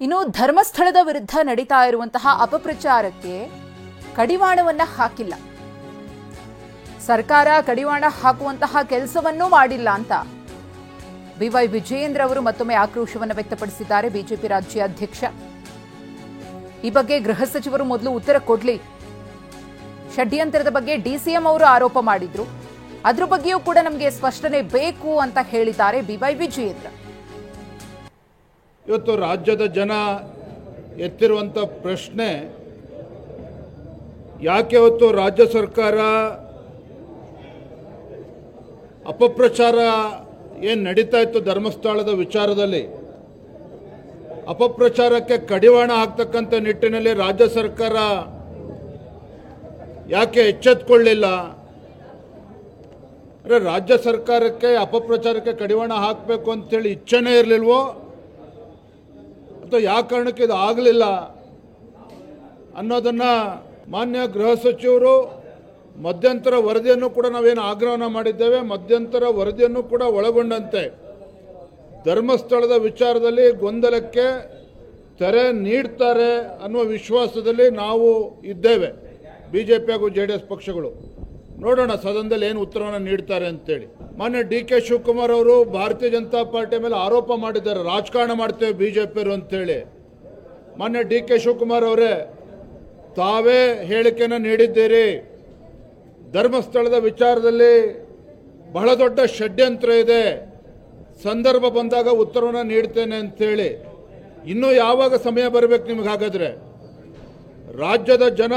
ಇನ್ನು ಧರ್ಮಸ್ಥಳದ ವಿರುದ್ಧ ನಡೀತಾ ಇರುವಂತಹ ಅಪಪ್ರಚಾರಕ್ಕೆ ಕಡಿವಾಣವನ್ನ ಹಾಕಿಲ್ಲ. ಸರ್ಕಾರ ಕಡಿವಾಣ ಹಾಕುವಂತಹ ಕೆಲಸವನ್ನೂ ಮಾಡಿಲ್ಲ ಅಂತ ಬಿವೈ ವಿಜಯೇಂದ್ರ ಅವರು ಮತ್ತೊಮ್ಮೆ ಆಕ್ರೋಶವನ್ನು ವ್ಯಕ್ತಪಡಿಸಿದ್ದಾರೆ. ಬಿಜೆಪಿ ರಾಜ್ಯಾಧ್ಯಕ್ಷ ಈ ಬಗ್ಗೆ ಗೃಹ ಸಚಿವರು ಮೊದಲು ಉತ್ತರ ಕೊಡ್ಲಿ. ಷಡ್ಯಂತ್ರದ ಬಗ್ಗೆ ಡಿಸಿಎಂ ಅವರು ಆರೋಪ ಮಾಡಿದ್ರು, ಅದ್ರ ಬಗ್ಗೆಯೂ ಕೂಡ ನಮಗೆ ಸ್ಪಷ್ಟನೆ ಬೇಕು ಅಂತ ಹೇಳಿದ್ದಾರೆ ಬಿವೈ ವಿಜಯೇಂದ್ರ. ಇವತ್ತು ರಾಜ್ಯದ ಜನ ಎತ್ತಿರುವಂಥ ಪ್ರಶ್ನೆ, ಯಾಕೆ ಇವತ್ತು ರಾಜ್ಯ ಸರ್ಕಾರ ಅಪಪ್ರಚಾರ ಏನು ನಡೀತಾ ಇತ್ತು ಧರ್ಮಸ್ಥಳದ ವಿಚಾರದಲ್ಲಿ, ಅಪಪ್ರಚಾರಕ್ಕೆ ಕಡಿವಾಣ ಹಾಕ್ತಕ್ಕಂಥ ನಿಟ್ಟಿನಲ್ಲಿ ರಾಜ್ಯ ಸರ್ಕಾರ ಯಾಕೆ ಎಚ್ಚೆತ್ತುಕೊಳ್ಳಿಲ್ಲ? ಅಂದರೆ ರಾಜ್ಯ ಸರ್ಕಾರಕ್ಕೆ ಅಪಪ್ರಚಾರಕ್ಕೆ ಕಡಿವಾಣ ಹಾಕಬೇಕು ಅಂತೇಳಿ ಇಚ್ಛೆನೇ ಇರಲಿಲ್ವೋ ಅಥವಾ ಯಾವ ಕಾರಣಕ್ಕೆ ಇದು ಆಗಲಿಲ್ಲ ಅನ್ನೋದನ್ನು ಮಾನ್ಯ ಗೃಹ ಸಚಿವರು ಮಧ್ಯಂತರ ವರದಿಯನ್ನು ಕೂಡ ನಾವೇನು ಆಗ್ರಹನ ಮಾಡಿದ್ದೇವೆ, ಮಧ್ಯಂತರ ವರದಿಯನ್ನು ಕೂಡ ಒಳಗೊಂಡಂತೆ ಧರ್ಮಸ್ಥಳದ ವಿಚಾರದಲ್ಲಿ ಗೊಂದಲಕ್ಕೆ ತೆರೆ ನೀಡ್ತಾರೆ ಅನ್ನುವ ವಿಶ್ವಾಸದಲ್ಲಿ ನಾವು ಇದ್ದೇವೆ. BJP ಹಾಗೂ JDS ಪಕ್ಷಗಳು ನೋಡೋಣ ಸದನದಲ್ಲಿ ಏನು ಉತ್ತರವನ್ನು ನೀಡ್ತಾರೆ ಅಂತೇಳಿ. ಮಾನ್ಯ DK ಶಿವಕುಮಾರ್ ಅವರು ಭಾರತೀಯ ಜನತಾ ಪಾರ್ಟಿ ಮೇಲೆ ಆರೋಪ ಮಾಡಿದ್ದಾರೆ, ರಾಜಕಾರಣ ಮಾಡ್ತೇವೆ BJPಯವರು ಅಂತೇಳಿ. ಮಾನ್ಯ DK ಶಿವಕುಮಾರ್ ಅವರೇ, ತಾವೇ ಹೇಳಿಕೆಯನ್ನು ನೀಡಿದ್ದೀರಿ, ಧರ್ಮಸ್ಥಳದ ವಿಚಾರದಲ್ಲಿ ಬಹಳ ದೊಡ್ಡ ಷಡ್ಯಂತ್ರ ಇದೆ, ಸಂದರ್ಭ ಬಂದಾಗ ಉತ್ತರವನ್ನು ನೀಡ್ತೇನೆ ಅಂತೇಳಿ. ಇನ್ನೂ ಯಾವಾಗ ಸಮಯ ಬರಬೇಕು ನಿಮಗೆ? ಹಾಗಾದರೆ ರಾಜ್ಯದ ಜನ